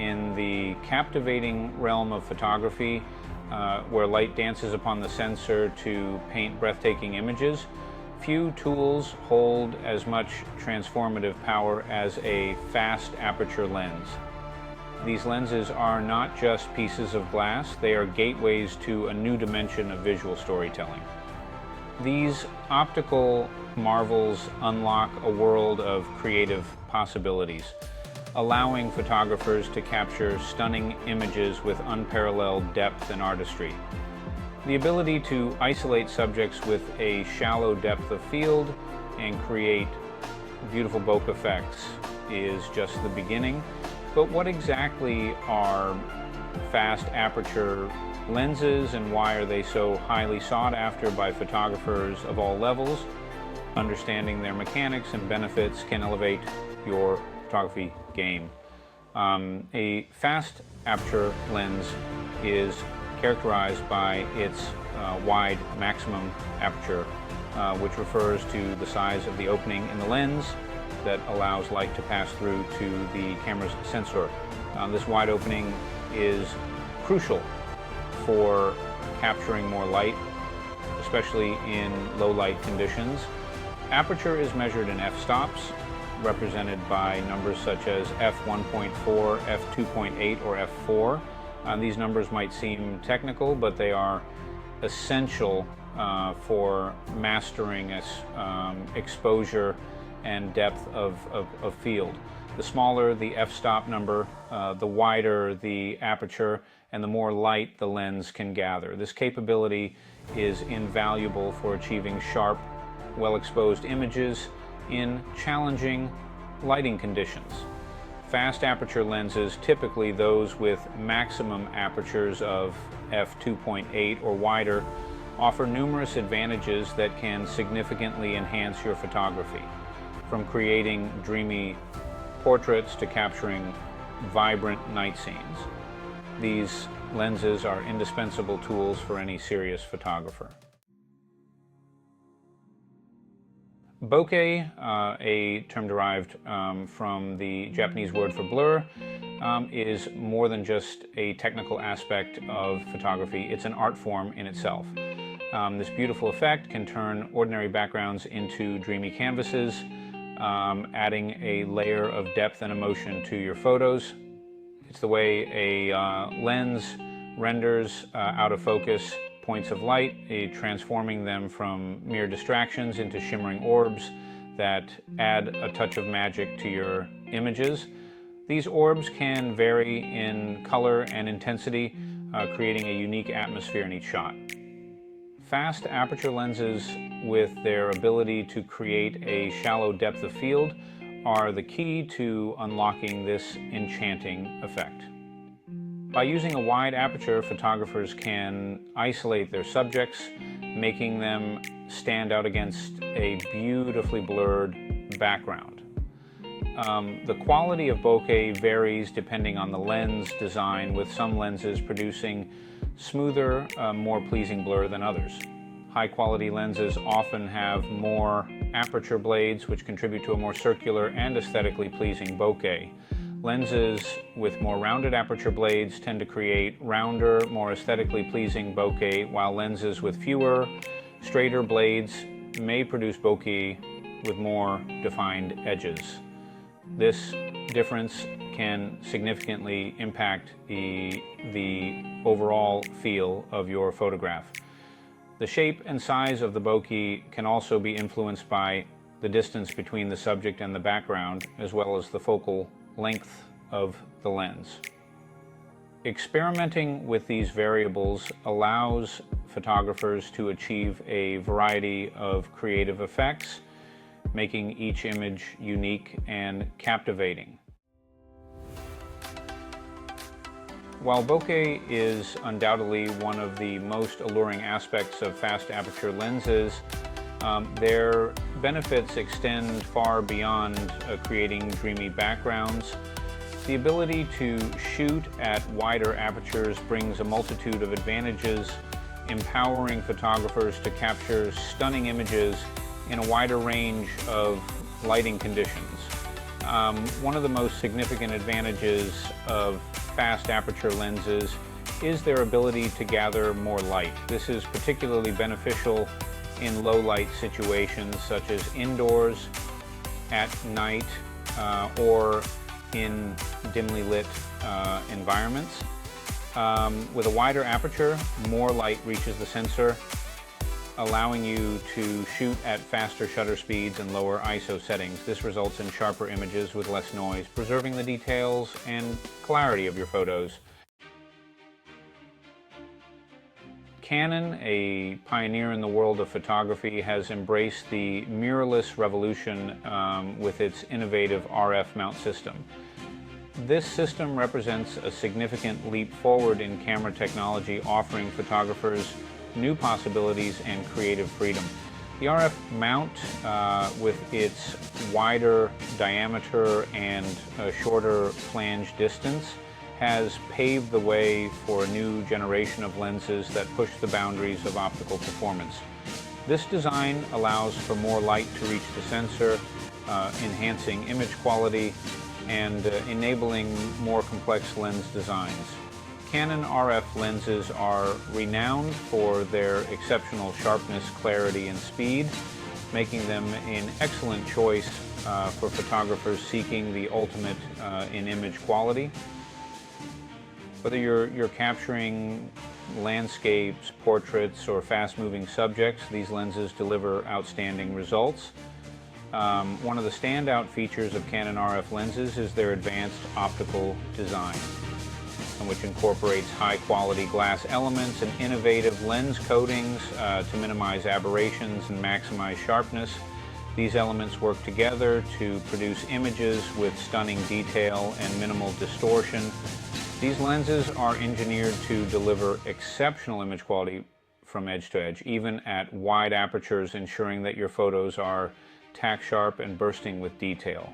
in the captivating realm of photography, where light dances upon the sensor to paint breathtaking images. Few tools hold as much transformative power as a fast aperture lens. These lenses are not just pieces of glass, they are gateways to a new dimension of visual storytelling. These optical marvels unlock a world of creative possibilities, allowing photographers to capture stunning images with unparalleled depth and artistry. The ability to isolate subjects with a shallow depth of field and create beautiful bokeh effects is just the beginning. But what exactly are fast aperture lenses, and why are they so highly sought after by photographers of all levels? Understanding their mechanics and benefits can elevate your photography game. A fast aperture lens is characterized by its wide maximum aperture, which refers to the size of the opening in the lens that allows light to pass through to the camera's sensor. This wide opening is crucial for capturing more light, especially in low light conditions. Aperture is measured in f-stops, represented by numbers such as f1.4, f2.8, or f4. These numbers might seem technical, but they are essential for mastering exposure and depth of field. The smaller the f-stop number, the wider the aperture, and the more light the lens can gather. This capability is invaluable for achieving sharp, well-exposed images in challenging lighting conditions. Fast aperture lenses, typically those with maximum apertures of f2.8 or wider, offer numerous advantages that can significantly enhance your photography, from creating dreamy portraits to capturing vibrant night scenes. These lenses are indispensable tools for any serious photographer. Bokeh, a term derived from the Japanese word for blur, is more than just a technical aspect of photography. It's an art form in itself. This beautiful effect can turn ordinary backgrounds into dreamy canvases, adding a layer of depth and emotion to your photos. It's the way a lens renders out of focus points of light, transforming them from mere distractions into shimmering orbs that add a touch of magic to your images. These orbs can vary in color and intensity, creating a unique atmosphere in each shot. Fast aperture lenses, with their ability to create a shallow depth of field, are the key to unlocking this enchanting effect. By using a wide aperture, photographers can isolate their subjects, making them stand out against a beautifully blurred background. The quality of bokeh varies depending on the lens design, with some lenses producing smoother, more pleasing blur than others. High-quality lenses often have more aperture blades, which contribute to a more circular and aesthetically pleasing bokeh. Lenses with more rounded aperture blades tend to create rounder, more aesthetically pleasing bokeh, while lenses with fewer, straighter blades may produce bokeh with more defined edges. This difference can significantly impact the overall feel of your photograph. The shape and size of the bokeh can also be influenced by the distance between the subject and the background, as well as the focal length of the lens. Experimenting with these variables allows photographers to achieve a variety of creative effects, making each image unique and captivating. While bokeh is undoubtedly one of the most alluring aspects of fast aperture lenses, their benefits extend far beyond creating dreamy backgrounds. The ability to shoot at wider apertures brings a multitude of advantages, empowering photographers to capture stunning images in a wider range of lighting conditions. One of the most significant advantages of fast aperture lenses is their ability to gather more light. This is particularly beneficial in low light situations such as indoors, at night, or in dimly lit environments. With a wider aperture, more light reaches the sensor, allowing you to shoot at faster shutter speeds and lower ISO settings. This results in sharper images with less noise, preserving the details and clarity of your photos. Canon, a pioneer in the world of photography, has embraced the mirrorless revolution with its innovative RF mount system. This system represents a significant leap forward in camera technology, offering photographers new possibilities and creative freedom. The RF mount, with its wider diameter and a shorter flange distance, has paved the way for a new generation of lenses that push the boundaries of optical performance. This design allows for more light to reach the sensor, enhancing image quality and enabling more complex lens designs. Canon RF lenses are renowned for their exceptional sharpness, clarity, and speed, making them an excellent choice for photographers seeking the ultimate in image quality. Whether you're capturing landscapes, portraits, or fast-moving subjects, these lenses deliver outstanding results. One of the standout features of Canon RF lenses is their advanced optical design, which incorporates high-quality glass elements and innovative lens coatings to minimize aberrations and maximize sharpness. These elements work together to produce images with stunning detail and minimal distortion. These lenses are engineered to deliver exceptional image quality from edge to edge, even at wide apertures, ensuring that your photos are tack sharp and bursting with detail.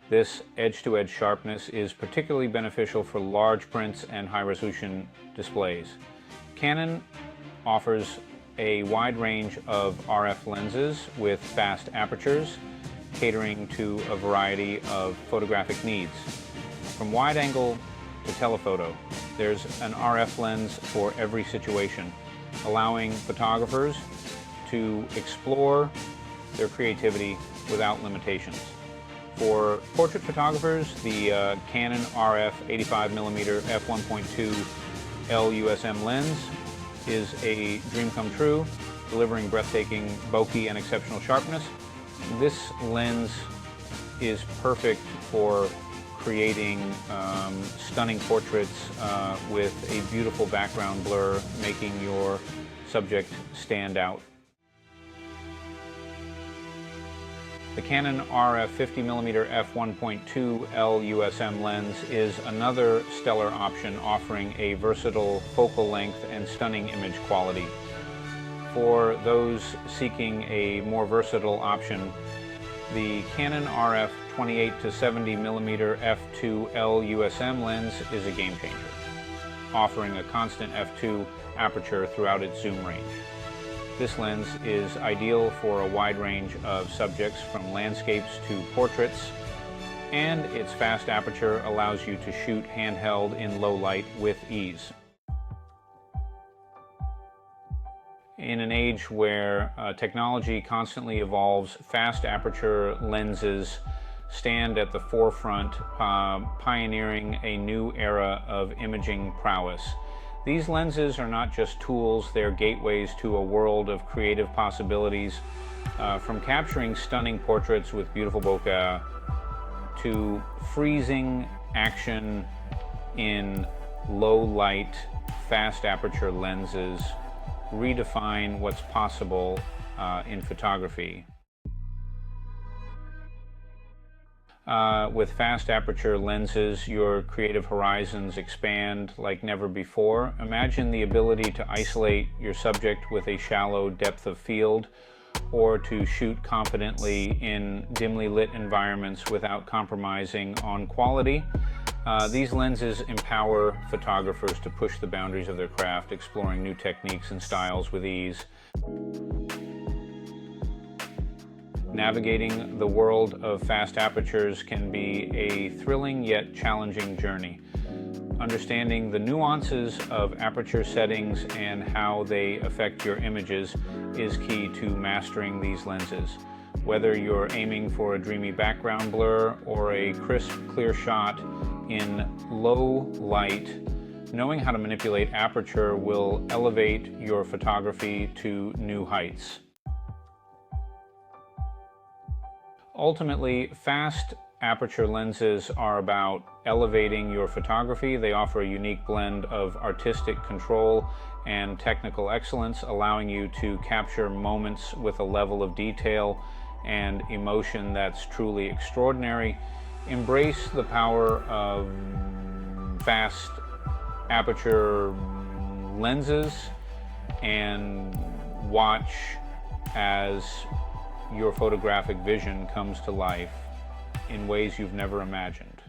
This edge-to-edge sharpness is particularly beneficial for large prints and high-resolution displays. Canon offers a wide range of RF lenses with fast apertures, catering to a variety of photographic needs. From wide-angle to telephoto, there's an RF lens for every situation, allowing photographers to explore their creativity without limitations. For portrait photographers, the Canon RF 85mm f1.2 LUSM lens is a dream come true, delivering breathtaking bokeh and exceptional sharpness. This lens is perfect for creating stunning portraits with a beautiful background blur, making your subject stand out. The Canon RF 50mm f1.2 LUSM lens is another stellar option, offering a versatile focal length and stunning image quality. For those seeking a more versatile option, the Canon RF 28 to 70mm f2 LUSM lens is a game changer, offering a constant f2 aperture throughout its zoom range. This lens is ideal for a wide range of subjects, from landscapes to portraits, and its fast aperture allows you to shoot handheld in low light with ease. In an age where technology constantly evolves, fast aperture lenses stand at the forefront, pioneering a new era of imaging prowess. These lenses are not just tools, they're gateways to a world of creative possibilities, from capturing stunning portraits with beautiful bokeh to freezing action in low light, fast aperture lenses redefine what's possible in photography. With fast aperture lenses, your creative horizons expand like never before. Imagine the ability to isolate your subject with a shallow depth of field, or to shoot confidently in dimly lit environments without compromising on quality. These lenses empower photographers to push the boundaries of their craft, exploring new techniques and styles with ease. navigating the world of fast apertures can be a thrilling yet challenging journey. Understanding the nuances of aperture settings and how they affect your images is key to mastering these lenses. Whether you're aiming for a dreamy background blur or a crisp, clear shot in low light, knowing how to manipulate aperture will elevate your photography to new heights. Ultimately, fast aperture lenses are about elevating your photography. They offer a unique blend of artistic control and technical excellence, allowing you to capture moments with a level of detail and emotion that's truly extraordinary. Embrace the power of fast aperture lenses and watch as your photographic vision comes to life in ways you've never imagined.